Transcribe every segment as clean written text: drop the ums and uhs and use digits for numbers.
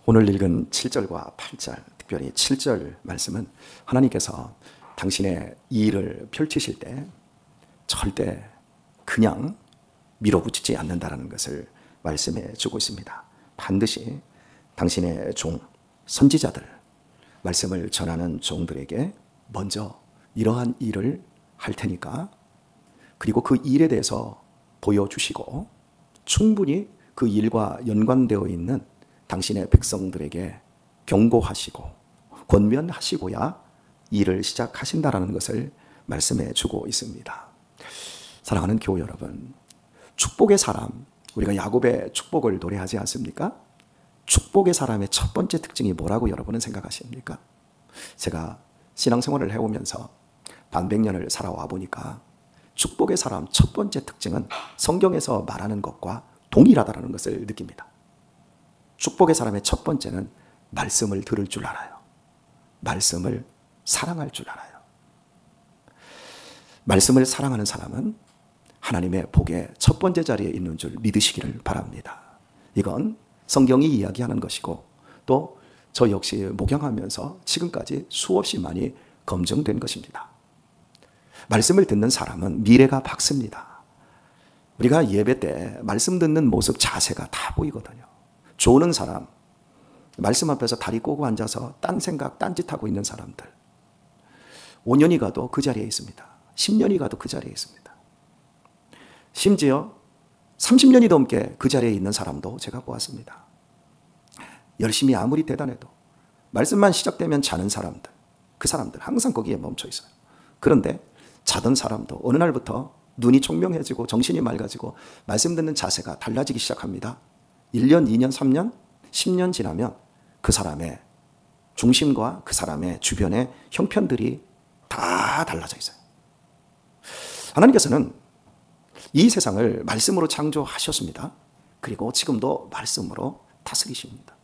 오늘 읽은 7절과 8절, 특별히 7절 말씀은 하나님께서 당신의 이 일을 펼치실 때 절대 그냥 밀어붙이지 않는다는 것을 말씀해 주고 있습니다. 반드시 당신의 종, 선지자들, 말씀을 전하는 종들에게 먼저 이러한 일을 할 테니까, 그리고 그 일에 대해서 보여주시고 충분히 그 일과 연관되어 있는 당신의 백성들에게 경고하시고 권면하시고야 일을 시작하신다라는 것을 말씀해 주고 있습니다. 사랑하는 교우 여러분, 축복의 사람, 우리가 야곱의 축복을 노래하지 않습니까? 축복의 사람의 첫 번째 특징이 뭐라고 여러분은 생각하십니까? 제가 신앙생활을 해오면서 반백년을 살아와 보니까 축복의 사람 첫 번째 특징은 성경에서 말하는 것과 동일하다는 것을 느낍니다. 축복의 사람의 첫 번째는 말씀을 들을 줄 알아요. 말씀을 사랑할 줄 알아요. 말씀을 사랑하는 사람은 하나님의 복의 첫 번째 자리에 있는 줄 믿으시기를 바랍니다. 이건 성경이 이야기하는 것이고, 또 저 역시 목양하면서 지금까지 수없이 많이 검증된 것입니다. 말씀을 듣는 사람은 미래가 밝습니다. 우리가 예배 때 말씀 듣는 모습 자세가 다 보이거든요. 조는 사람, 말씀 앞에서 다리 꼬고 앉아서 딴 생각, 딴짓하고 있는 사람들, 5년이 가도 그 자리에 있습니다. 10년이 가도 그 자리에 있습니다. 심지어 30년이 넘게 그 자리에 있는 사람도 제가 보았습니다. 열심히 아무리 대단해도 말씀만 시작되면 자는 사람들, 그 사람들 항상 거기에 멈춰 있어요. 그런데 자던 사람도 어느 날부터 눈이 총명해지고 정신이 맑아지고 말씀 듣는 자세가 달라지기 시작합니다. 1년, 2년, 3년, 10년 지나면 그 사람의 중심과 그 사람의 주변의 형편들이 다 달라져 있어요. 하나님께서는 이 세상을 말씀으로 창조하셨습니다. 그리고 지금도 말씀으로 다스리십니다.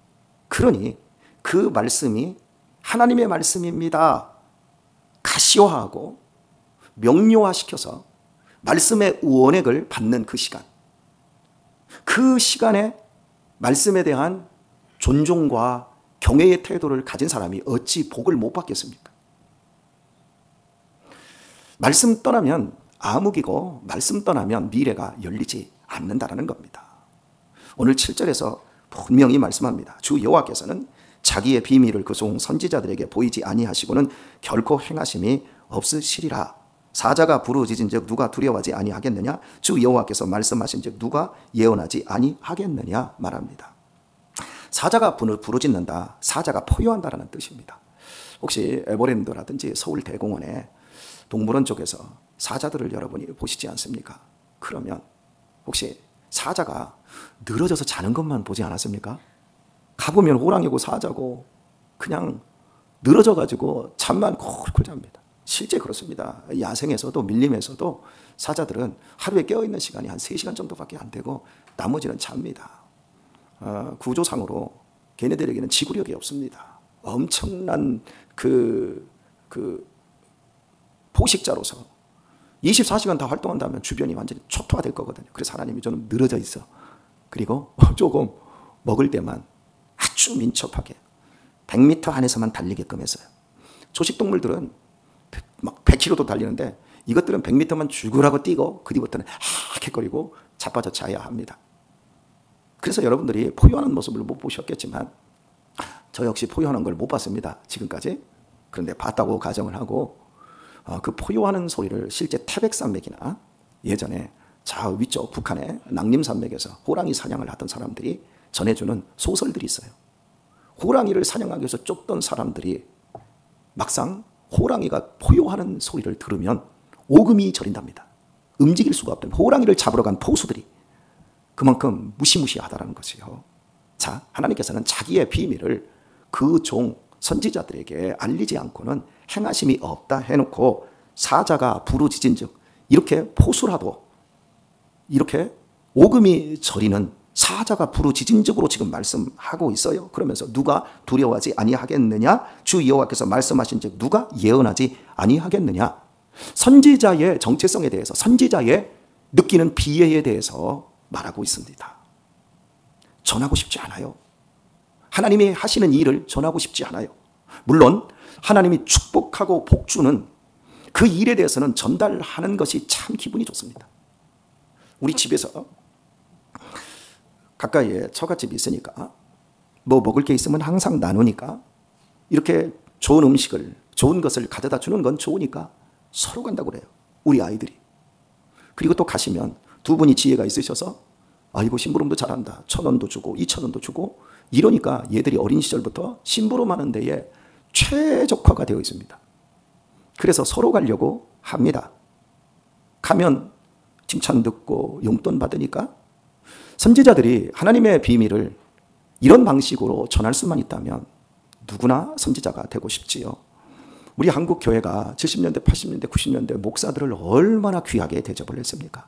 그러니 그 말씀이 하나님의 말씀입니다 가시화하고 명료화시켜서 말씀의 원액을 받는 그 시간, 그 시간에 말씀에 대한 존중과 경외의 태도를 가진 사람이 어찌 복을 못 받겠습니까? 말씀 떠나면 암흑이고 말씀 떠나면 미래가 열리지 않는다는 겁니다. 오늘 7절에서 분명히 말씀합니다. 주 여호와께서는 자기의 비밀을 그 종 선지자들에게 보이지 아니하시고는 결코 행하심이 없으시리라. 사자가 부르짖은즉 누가 두려워하지 아니하겠느냐? 주 여호와께서 말씀하신즉 누가 예언하지 아니하겠느냐 말합니다. 사자가 부르짖는다, 사자가 포효한다라는 뜻입니다. 혹시 에버랜드라든지 서울대공원에 동물원 쪽에서 사자들을 여러분이 보시지 않습니까? 그러면 혹시 사자가 늘어져서 자는 것만 보지 않았습니까? 가보면 호랑이고 사자고 그냥 늘어져가지고 잠만 콜콜 잡니다. 실제 그렇습니다. 야생에서도 밀림에서도 사자들은 하루에 깨어있는 시간이 한 3시간 정도밖에 안 되고 나머지는 잡니다. 구조상으로 걔네들에게는 지구력이 없습니다. 엄청난 포식자로서 24시간 다 활동한다면 주변이 완전히 초토화될 거거든요. 그래서 하나님이 좀 늘어져 있어. 그리고 조금 먹을 때만 아주 민첩하게 100m 안에서만 달리게끔 했어요. 초식동물들은 막 100km도 달리는데 이것들은 100m만 죽으라고 뛰고 그 뒤부터는 하악거리고 자빠져 자야 합니다. 그래서 여러분들이 포효하는 모습을 못 보셨겠지만 저 역시 포효하는 걸 못 봤습니다. 지금까지. 그런데 봤다고 가정을 하고 그 포효하는 소리를 실제 태백산맥이나 예전에 저 위쪽 북한의 낭림산맥에서 호랑이 사냥을 하던 사람들이 전해주는 소설들이 있어요. 호랑이를 사냥하기 위해서 쫓던 사람들이 막상 호랑이가 포효하는 소리를 들으면 오금이 저린답니다. 움직일 수가 없던 호랑이를 잡으러 간 포수들이 그만큼 무시무시하다는 것이요. 자, 하나님께서는 자기의 비밀을 그 종 선지자들에게 알리지 않고는 행하심이 없다 해놓고 사자가 부르짖은즉 이렇게 포수라도 이렇게 오금이 저리는 사자가 부르짖은즉으로 지금 말씀하고 있어요. 그러면서 누가 두려워하지 아니하겠느냐? 주 여호와께서 말씀하신즉 누가 예언하지 아니하겠느냐? 선지자의 정체성에 대해서, 선지자의 느끼는 비애에 대해서 말하고 있습니다. 전하고 싶지 않아요. 하나님이 하시는 일을 전하고 싶지 않아요. 물론 하나님이 축복하고 복주는 그 일에 대해서는 전달하는 것이 참 기분이 좋습니다. 우리 집에서 가까이에 처갓집이 있으니까 뭐 먹을 게 있으면 항상 나누니까 이렇게 좋은 음식을, 좋은 것을 가져다 주는 건 좋으니까 서로 간다고 그래요. 우리 아이들이. 그리고 또 가시면 두 분이 지혜가 있으셔서 아이고 심부름도 잘한다. 1,000원도 주고 2,000원도 주고 이러니까 얘들이 어린 시절부터 심부름하는 데에 최적화가 되어 있습니다. 그래서 서로 가려고 합니다. 가면 칭찬 듣고 용돈 받으니까 선지자들이 하나님의 비밀을 이런 방식으로 전할 수만 있다면 누구나 선지자가 되고 싶지요. 우리 한국 교회가 70년대, 80년대, 90년대 목사들을 얼마나 귀하게 대접을 했습니까?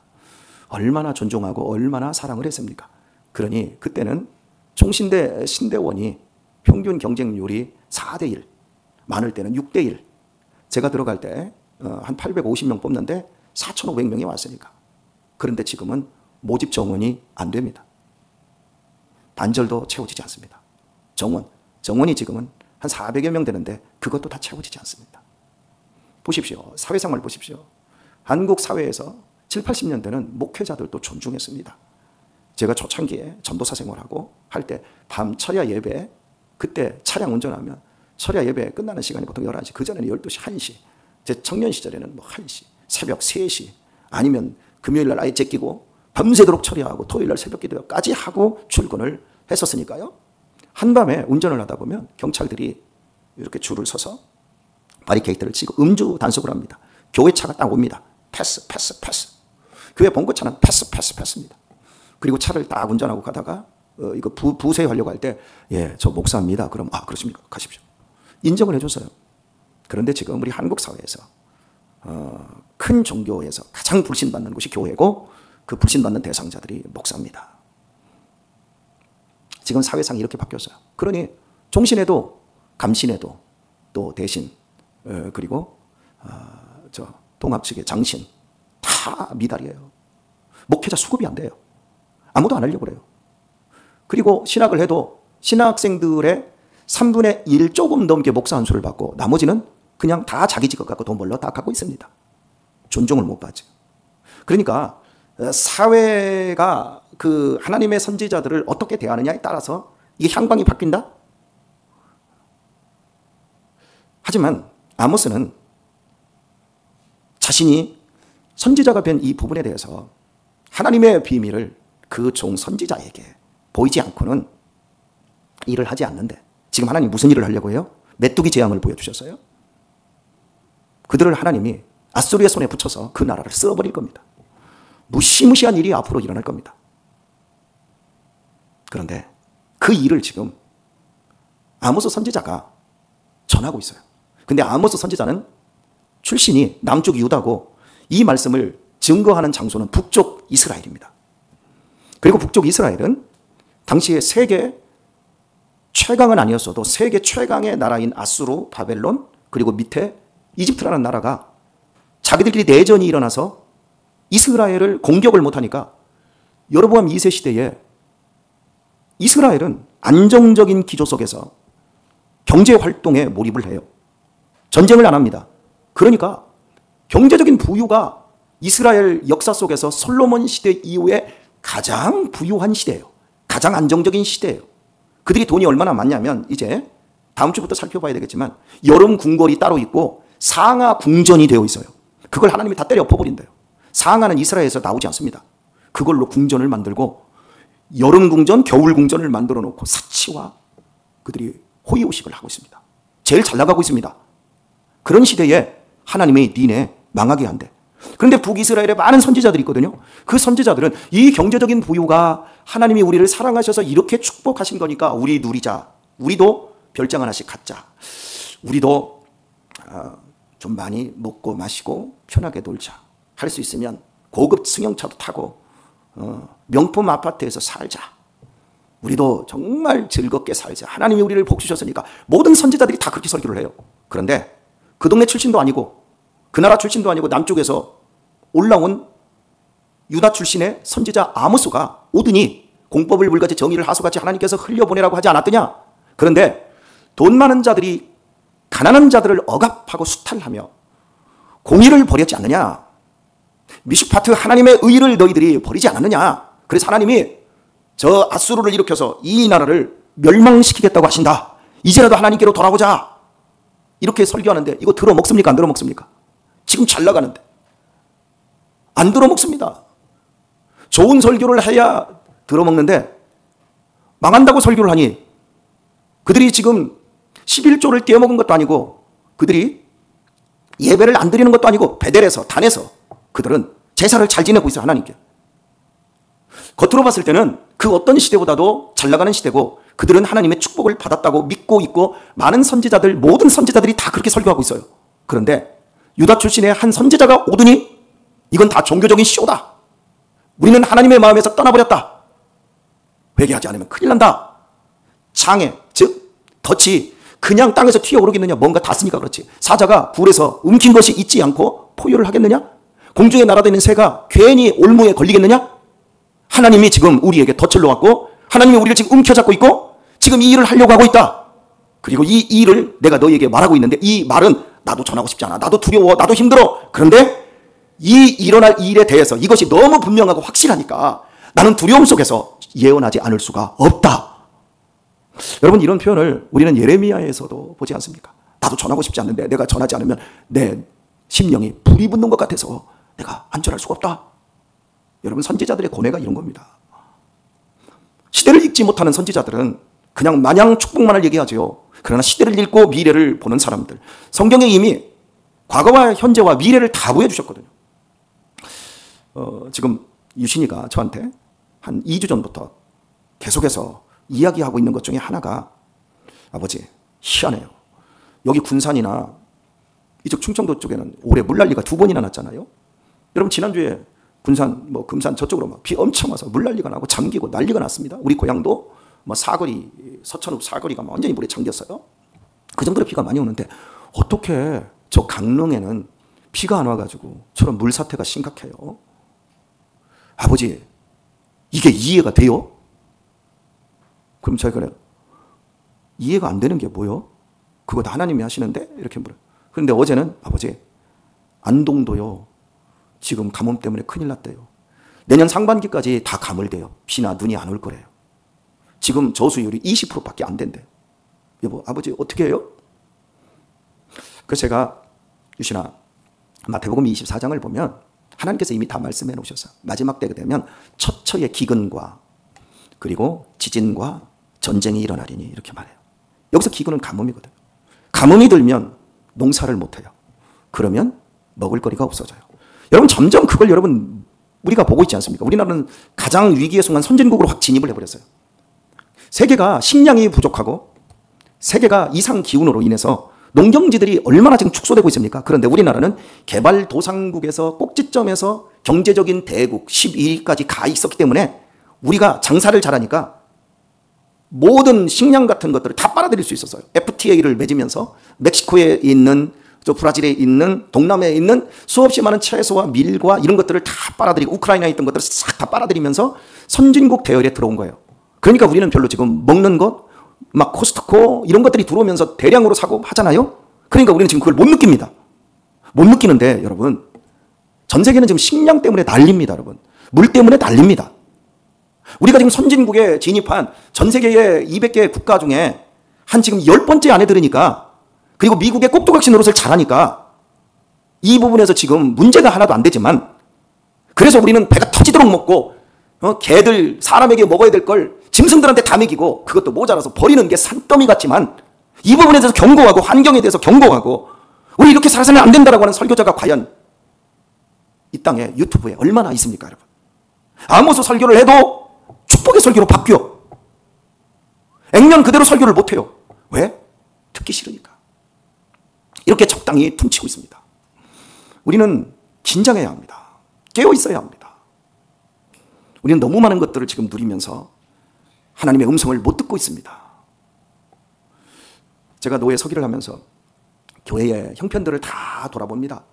얼마나 존중하고 얼마나 사랑을 했습니까? 그러니 그때는 총신대 신대원이 평균 경쟁률이 4대1, 많을 때는 6대1. 제가 들어갈 때 한 850명 뽑는데 4,500명이 왔으니까. 그런데 지금은 모집 정원이 안 됩니다. 반절도 채워지지 않습니다. 정원이 지금은 한 400여 명 되는데 그것도 다 채워지지 않습니다. 보십시오. 사회생활 보십시오. 한국 사회에서 7, 80년대는 목회자들도 존중했습니다. 제가 초창기에 전도사 생활하고 할 때 밤 철야 예배, 그때 차량 운전하면 철야 예배 끝나는 시간이 보통 11시, 그전에는 12시, 1시, 제 청년 시절에는 뭐 1시, 새벽 3시, 아니면 금요일날 아예 제끼고 밤새도록 철야하고 토요일날 새벽 기도까지 하고 출근을 했었으니까요. 한밤에 운전을 하다 보면 경찰들이 이렇게 줄을 서서 바리케이트를 치고 음주 단속을 합니다. 교회 차가 딱 옵니다. 패스. 교회 봉고차는 패스입니다. 그리고 차를 딱 운전하고 가다가 이거 부세하려고 할 때 예, 저 목사입니다. 그럼 그렇습니까? 가십시오. 인정을 해줬어요. 그런데 지금 우리 한국 사회에서 큰 종교에서 가장 불신받는 곳이 교회고 그 불신받는 대상자들이 목사입니다. 지금 사회상이 이렇게 바뀌었어요. 그러니 종신에도 감신에도 또 대신 그리고 동학 측의 장신 다 미달이에요. 목회자 수급이 안 돼요. 아무도 안 하려고 그래요. 그리고 신학을 해도 신학생들의 3분의 1 조금 넘게 목사 한 수를 받고 나머지는 그냥 다 자기 직업 갖고 돈 벌러 다 갖고 있습니다. 존중을 못 받죠. 그러니까 사회가 그 하나님의 선지자들을 어떻게 대하느냐에 따라서 이게 향방이 바뀐다? 하지만 아모스는 자신이 선지자가 된 이 부분에 대해서 하나님의 비밀을 그 종 선지자에게 보이지 않고는 일을 하지 않는데 지금 하나님 무슨 일을 하려고 해요? 메뚜기 재앙을 보여주셨어요. 그들을 하나님이 아수르의 손에 붙여서 그 나라를 쓸어버릴 겁니다. 무시무시한 일이 앞으로 일어날 겁니다. 그런데 그 일을 지금 아모스 선지자가 전하고 있어요. 근데 아모스 선지자는 출신이 남쪽 유다고 이 말씀을 증거하는 장소는 북쪽 이스라엘입니다. 그리고 북쪽 이스라엘은 당시에 세계 최강은 아니었어도 세계 최강의 나라인 아수르, 바벨론, 그리고 밑에 이집트라는 나라가 자기들끼리 내전이 일어나서 이스라엘을 공격을 못하니까 여로보암 2세 시대에 이스라엘은 안정적인 기조 속에서 경제활동에 몰입을 해요. 전쟁을 안 합니다. 그러니까 경제적인 부유가 이스라엘 역사 속에서 솔로몬 시대 이후에 가장 부유한 시대예요. 가장 안정적인 시대예요. 그들이 돈이 얼마나 많냐면 이제 다음 주부터 살펴봐야 되겠지만 여름 궁궐이 따로 있고 상하 궁전이 되어 있어요. 그걸 하나님이 다 때려 엎어버린대요. 상하는 이스라엘에서 나오지 않습니다. 그걸로 궁전을 만들고 여름 궁전, 겨울 궁전을 만들어 놓고 사치와 그들이 호의호식을 하고 있습니다. 제일 잘 나가고 있습니다. 그런 시대에 하나님의 니네 망하게 한대. 그런데 북이스라엘에 많은 선지자들이 있거든요. 그 선지자들은 이 경제적인 부유가 하나님이 우리를 사랑하셔서 이렇게 축복하신 거니까 우리 누리자. 우리도 별장 하나씩 갖자. 우리도 좀 많이 먹고 마시고 편하게 놀자. 할 수 있으면 고급 승용차도 타고 명품 아파트에서 살자. 우리도 정말 즐겁게 살자. 하나님이 우리를 복 주셨으니까 모든 선지자들이 다 그렇게 설교를 해요. 그런데 그 동네 출신도 아니고 그 나라 출신도 아니고 남쪽에서 올라온 유다 출신의 선지자 아모스가 오더니 공법을 불같이 정의를 하수같이 하나님께서 흘려보내라고 하지 않았더냐? 그런데 돈 많은 자들이 가난한 자들을 억압하고 수탈하며 공의를 버렸지 않느냐. 미슈파트 하나님의 의를 너희들이 버리지 않았느냐. 그래서 하나님이 저 아수르를 일으켜서 이 나라를 멸망시키겠다고 하신다. 이제라도 하나님께로 돌아오자. 이렇게 설교하는데 이거 들어먹습니까? 안 들어먹습니까? 지금 잘 나가는데. 안 들어먹습니다. 좋은 설교를 해야 들어먹는데 망한다고 설교를 하니 그들이 지금 11조를 떼어먹은 것도 아니고 그들이 예배를 안 드리는 것도 아니고 베델에서 단에서 그들은 제사를 잘 지내고 있어요. 하나님께. 겉으로 봤을 때는 그 어떤 시대보다도 잘 나가는 시대고 그들은 하나님의 축복을 받았다고 믿고 있고 많은 선지자들 모든 선지자들이 다 그렇게 설교하고 있어요. 그런데 유다 출신의 한 선지자가 오더니 이건 다 종교적인 쇼다. 우리는 하나님의 마음에서 떠나버렸다. 회개하지 않으면 큰일 난다. 장애 즉 덫이 그냥 땅에서 튀어오르겠느냐. 뭔가 닿았으니까 그렇지. 사자가 불에서 움킨 것이 있지 않고 포효를 하겠느냐. 공중에 날아다니는 새가 괜히 올무에 걸리겠느냐. 하나님이 지금 우리에게 덫을 놓았고 하나님이 우리를 지금 움켜잡고 있고 지금 이 일을 하려고 하고 있다. 그리고 이 일을 내가 너희에게 말하고 있는데 이 말은 나도 전하고 싶지 않아. 나도 두려워. 나도 힘들어. 그런데 이 일어날 일에 대해서 이것이 너무 분명하고 확실하니까 나는 두려움 속에서 예언하지 않을 수가 없다. 여러분 이런 표현을 우리는 예레미야에서도 보지 않습니까? 나도 전하고 싶지 않는데 내가 전하지 않으면 내 심령이 불이 붙는 것 같아서 내가 안전할 수가 없다. 여러분 선지자들의 고뇌가 이런 겁니다. 시대를 읽지 못하는 선지자들은 그냥 마냥 축복만을 얘기하죠. 그러나 시대를 읽고 미래를 보는 사람들, 성경에 이미 과거와 현재와 미래를 다 보여주셨거든요. 지금 유신이가 저한테 한 2주 전부터 계속해서 이야기하고 있는 것 중에 하나가 아버지 희한해요. 여기 군산이나 이쪽 충청도 쪽에는 올해 물난리가 2번이나 났잖아요. 여러분 지난주에 군산 금산 저쪽으로 막 비 엄청 와서 물난리가 나고 잠기고 난리가 났습니다. 우리 고향도 사거리 서천읍 사거리가 완전히 물에 잠겼어요. 그 정도로 비가 많이 오는데 어떻게 저 강릉에는 비가 안 와가지고 저런 물사태가 심각해요. 아버지 이게 이해가 돼요? 그럼 제가 그래요. 이해가 안 되는 게 뭐요? 그거 다 하나님이 하시는데? 이렇게 물어요. 그런데 어제는 아버지 안동도요. 지금 가뭄 때문에 큰일 났대요. 내년 상반기까지 다 가물대요. 비나 눈이 안 올 거래요. 지금 저수율이 20%밖에 안 된대요. 여보 아버지 어떻게 해요? 그래서 제가 유신아 마태복음 24장을 보면 하나님께서 이미 다 말씀해 놓으셨어요. 마지막 때가 되면 처처의 기근과 그리고 지진과 전쟁이 일어나리니 이렇게 말해요. 여기서 기근은 가뭄이거든요. 가뭄이 들면 농사를 못해요. 그러면 먹을 거리가 없어져요. 여러분 점점 그걸 여러분 우리가 보고 있지 않습니까? 우리나라는 가장 위기의 순간 선진국으로 확 진입을 해버렸어요. 세계가 식량이 부족하고 세계가 이상 기온으로 인해서 농경지들이 얼마나 지금 축소되고 있습니까? 그런데 우리나라는 개발도상국에서 꼭지점에서 경제적인 대국 12위까지 가 있었기 때문에 우리가 장사를 잘하니까 모든 식량 같은 것들을 다 빨아들일 수 있었어요. FTA를 맺으면서 멕시코에 있는 저 브라질에 있는 동남아에 있는 수없이 많은 채소와 밀과 이런 것들을 다 빨아들이고 우크라이나에 있던 것들을 싹 다 빨아들이면서 선진국 대열에 들어온 거예요. 그러니까 우리는 별로 지금 먹는 것, 막 코스트코 이런 것들이 들어오면서 대량으로 사고 하잖아요. 그러니까 우리는 지금 그걸 못 느낍니다. 못 느끼는데 여러분 전 세계는 지금 식량 때문에 난립니다. 여러분 물 때문에 난립니다. 우리가 지금 선진국에 진입한 전 세계의 200개 국가 중에 한 지금 10번째 안에 들으니까 그리고 미국의 꼭두각시 노릇을 잘하니까 이 부분에서 지금 문제가 하나도 안 되지만 그래서 우리는 배가 터지도록 먹고 개들 사람에게 먹어야 될 걸 짐승들한테 다 먹이고 그것도 모자라서 버리는 게 산더미 같지만 이 부분에 대해서 경고하고 환경에 대해서 경고하고 우리 이렇게 살아서는 안 된다라고 하는 설교자가 과연 이 땅에 유튜브에 얼마나 있습니까 여러분? 아모스 설교를 해도 축복의 설교로 바뀌어. 액면 그대로 설교를 못해요. 왜? 듣기 싫으니까. 이렇게 적당히 퉁치고 있습니다. 우리는 긴장해야 합니다. 깨어 있어야 합니다. 우리는 너무 많은 것들을 지금 누리면서 하나님의 음성을 못 듣고 있습니다. 제가 노예 서기를 하면서 교회의 형편들을 다 돌아봅니다.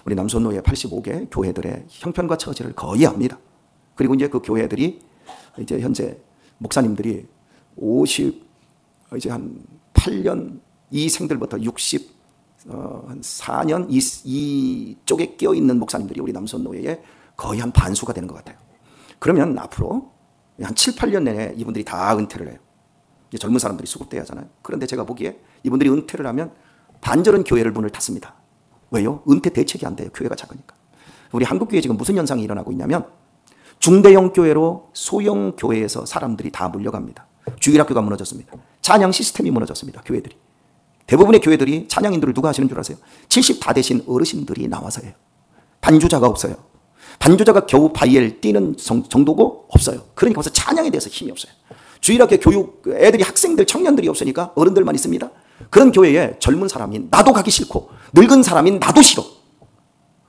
우리 남손노예 85개 교회들의 형편과 처지를 거의 압니다. 그리고 이제 그 교회들이 이제 현재 목사님들이 이제 한 8년 이 생들부터 한 4년 이쪽에 끼어있는 목사님들이 우리 남선노예의 거의 한 반수가 되는 것 같아요. 그러면 앞으로 한 7, 8년 내내 이분들이 다 은퇴를 해요. 이제 젊은 사람들이 수급돼야 하잖아요. 그런데 제가 보기에 이분들이 은퇴를 하면 반절은 교회를 문을 닫습니다. 왜요? 은퇴 대책이 안 돼요. 교회가 작으니까. 우리 한국교회에 지금 무슨 현상이 일어나고 있냐면 중대형 교회로 소형 교회에서 사람들이 다 몰려갑니다. 주일학교가 무너졌습니다. 찬양 시스템이 무너졌습니다. 교회들이. 대부분의 교회들이 찬양인들을 누가 하시는 줄 아세요? 70 다 되신 어르신들이 나와서 해요. 반주자가 없어요. 반주자가 겨우 바이엘 뛰는 정도고 없어요. 그러니까 벌써 찬양에 대해서 힘이 없어요. 주일학교 교육 애들이 학생들 청년들이 없으니까 어른들만 있습니다. 그런 교회에 젊은 사람인 나도 가기 싫고 늙은 사람인 나도 싫어.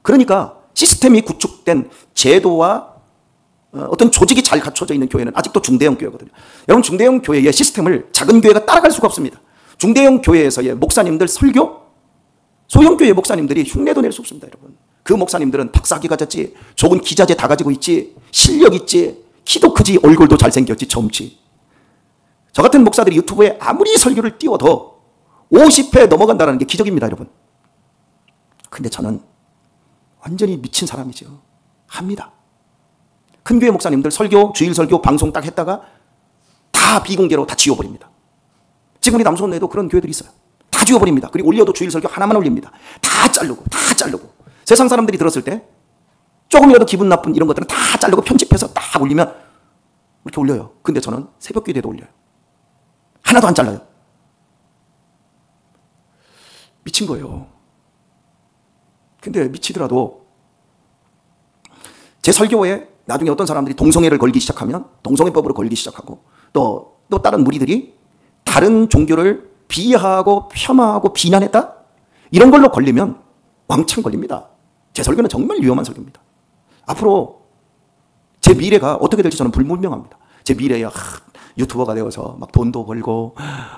그러니까 시스템이 구축된 제도와 어떤 조직이 잘 갖춰져 있는 교회는 아직도 중대형 교회거든요. 여러분 중대형 교회의 시스템을 작은 교회가 따라갈 수가 없습니다. 중대형 교회에서의 목사님들 설교, 소형 교회 목사님들이 흉내도 낼 수 없습니다. 여러분 그 목사님들은 박사학위 가졌지, 좋은 기자재 다 가지고 있지, 실력 있지, 키도 크지, 얼굴도 잘생겼지, 젊지. 저 같은 목사들이 유튜브에 아무리 설교를 띄워도 50회 넘어간다는 게 기적입니다, 여러분. 근데 저는 완전히 미친 사람이죠. 합니다. 큰 교회 목사님들 설교, 주일 설교, 방송 딱 했다가 다 비공개로 다 지워버립니다. 지금 우리 남수원내에도 그런 교회들이 있어요. 다 지워버립니다. 그리고 올려도 주일 설교 하나만 올립니다. 다 자르고. 세상 사람들이 들었을 때 조금이라도 기분 나쁜 이런 것들은 다 자르고 편집해서 딱 올리면 이렇게 올려요. 근데 저는 새벽 기도에도 올려요. 하나도 안 잘라요. 미친 거예요. 근데 미치더라도 제 설교에 나중에 어떤 사람들이 동성애를 걸기 시작하면 동성애법으로 걸기 시작하고 또 다른 무리들이 다른 종교를 비하하고 폄하하고 비난했다? 이런 걸로 걸리면 왕창 걸립니다. 제 설교는 정말 위험한 설교입니다. 앞으로 제 미래가 어떻게 될지 저는 불분명합니다. 제 미래에 유튜버가 되어서 막 돈도 벌고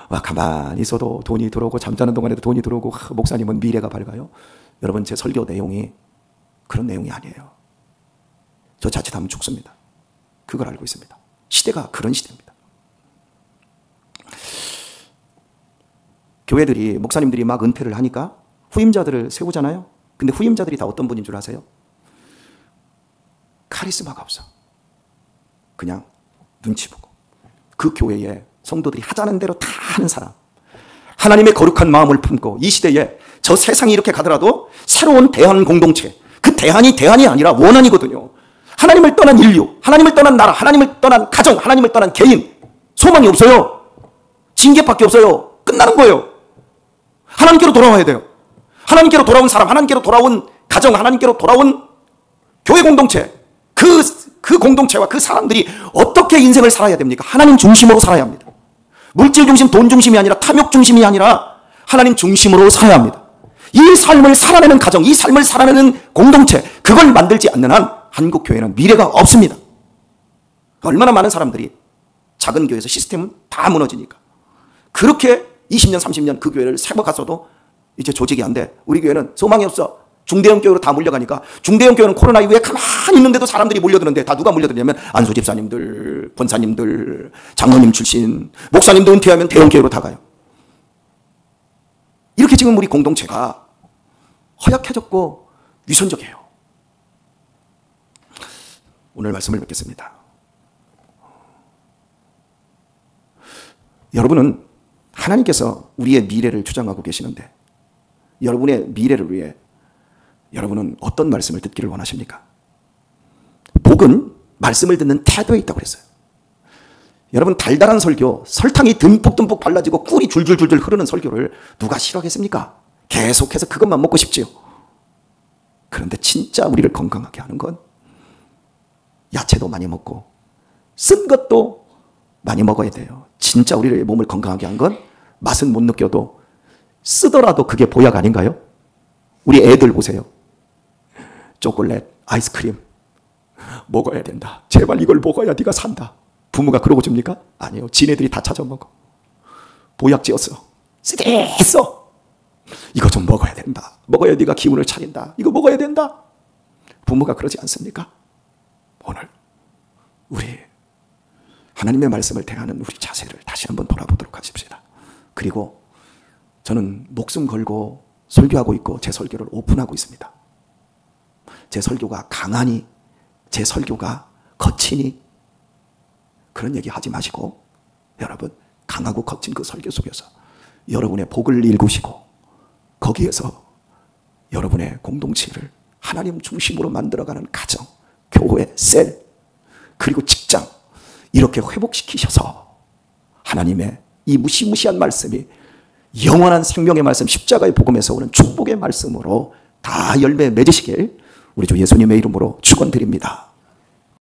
막 가만히 있어도 돈이 들어오고 잠자는 동안에도 돈이 들어오고 목사님은 미래가 밝아요. 여러분 제 설교 내용이 그런 내용이 아니에요. 저 자칫하면 죽습니다. 그걸 알고 있습니다. 시대가 그런 시대입니다. 교회들이 목사님들이 막 은퇴를 하니까 후임자들을 세우잖아요. 근데 후임자들이 다 어떤 분인 줄 아세요? 카리스마가 없어. 그냥 눈치 보고 그 교회에 성도들이 하자는 대로 다 하는 사람, 하나님의 거룩한 마음을 품고 이 시대에 저 세상이 이렇게 가더라도 새로운 대한 공동체, 그 대한이 아니라 원한이거든요. 하나님을 떠난 인류, 하나님을 떠난 나라, 하나님을 떠난 가정, 하나님을 떠난 개인, 소망이 없어요. 징계밖에 없어요. 끝나는 거예요. 하나님께로 돌아와야 돼요. 하나님께로 돌아온 사람, 하나님께로 돌아온 가정, 하나님께로 돌아온 교회 공동체, 그 공동체와 그 사람들이 어떻게 인생을 살아야 됩니까? 하나님 중심으로 살아야 합니다. 물질 중심, 돈 중심이 아니라 탐욕 중심이 아니라 하나님 중심으로 살아야 합니다. 이 삶을 살아내는 가정, 이 삶을 살아내는 공동체, 그걸 만들지 않는 한 한국 교회는 미래가 없습니다. 얼마나 많은 사람들이 작은 교회에서 시스템은 다 무너지니까 그렇게 20년, 30년 그 교회를 세워 갔어도 이제 조직이 안 돼. 우리 교회는 소망이 없어. 중대형 교회로 다 몰려가니까 중대형 교회는 코로나 이후에 가만히 있는데도 사람들이 몰려드는데 다 누가 몰려드냐면 안수 집사님들, 권사님들, 장로님 출신, 목사님도 은퇴하면 대형 교회로 다 가요. 이렇게 지금 우리 공동체가 허약해졌고 위선적이에요. 오늘 말씀을 뵙겠습니다. 여러분은 하나님께서 우리의 미래를 주장하고 계시는데 여러분의 미래를 위해 여러분은 어떤 말씀을 듣기를 원하십니까? 복은 말씀을 듣는 태도에 있다고 그랬어요. 여러분 달달한 설교, 설탕이 듬뿍듬뿍 발라지고 꿀이 줄줄줄줄 흐르는 설교를 누가 싫어하겠습니까? 계속해서 그것만 먹고 싶지요. 그런데 진짜 우리를 건강하게 하는 건 야채도 많이 먹고 쓴 것도 많이 먹어야 돼요. 진짜 우리의 몸을 건강하게 한 건 맛은 못 느껴도 쓰더라도 그게 보약 아닌가요? 우리 애들 보세요. 초콜릿, 아이스크림 먹어야 된다. 제발 이걸 먹어야 네가 산다. 부모가 그러고 줍니까? 아니에요. 지네들이 다 찾아 먹어. 보약지었어. 쓰대했어. 이거 좀 먹어야 된다. 먹어야 네가 기운을 차린다. 이거 먹어야 된다. 부모가 그러지 않습니까? 오늘 우리 하나님의 말씀을 대하는 우리 자세를 다시 한번 돌아보도록 하십시다. 그리고 저는 목숨 걸고 설교하고 있고 제 설교를 오픈하고 있습니다. 제 설교가 강하니, 제 설교가 거치니 그런 얘기 하지 마시고 여러분 강하고 거친 그 설교 속에서 여러분의 복을 일구시고 거기에서 여러분의 공동체를 하나님 중심으로 만들어가는 가정, 교회, 셀, 그리고 직장 이렇게 회복시키셔서 하나님의 이 무시무시한 말씀이 영원한 생명의 말씀, 십자가의 복음에서 오는 축복의 말씀으로 다 열매 맺으시길 우리 주 예수님의 이름으로 축원드립니다.